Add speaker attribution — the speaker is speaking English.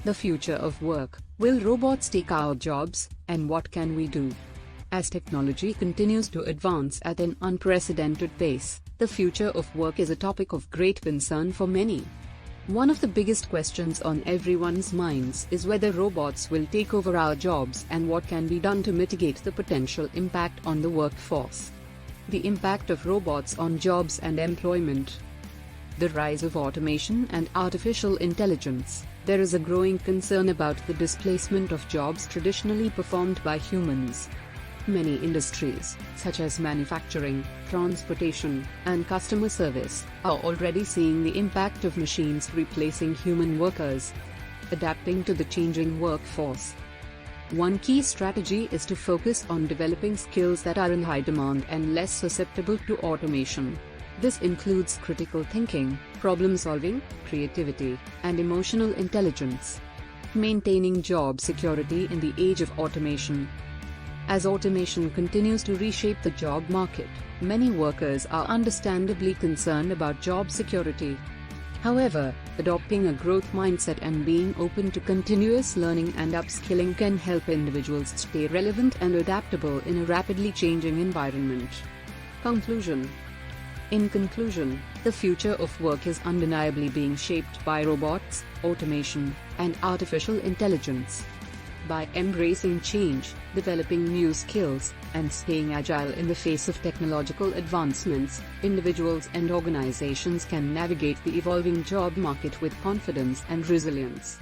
Speaker 1: The future of work: will robots take our jobs, and what can we do? As technology continues to advance at an unprecedented pace, the future of work is a topic of great concern for many. One of the biggest questions on everyone's minds is whether robots will take over our jobs and what can be done to mitigate the potential impact on the workforce. The impact of robots on jobs and employment. The rise of automation and artificial intelligence. There is a growing concern about the displacement of jobs traditionally performed by humans. Many industries, such as manufacturing, transportation, and customer service, are already seeing the impact of machines replacing human workers. Adapting to the changing workforce. One key strategy is to focus on developing skills that are in high demand and less susceptible to automation. This includes critical thinking, problem-solving, creativity, and emotional intelligence. Maintaining job security in the age of automation. As automation continues to reshape the job market, many workers are understandably concerned about job security. However, adopting a growth mindset and being open to continuous learning and upskilling can help individuals stay relevant and adaptable in a rapidly changing environment. Conclusion. In conclusion, the future of work is undeniably being shaped by robots, automation, and artificial intelligence. By embracing change, developing new skills, and staying agile in the face of technological advancements, individuals and organizations can navigate the evolving job market with confidence and resilience.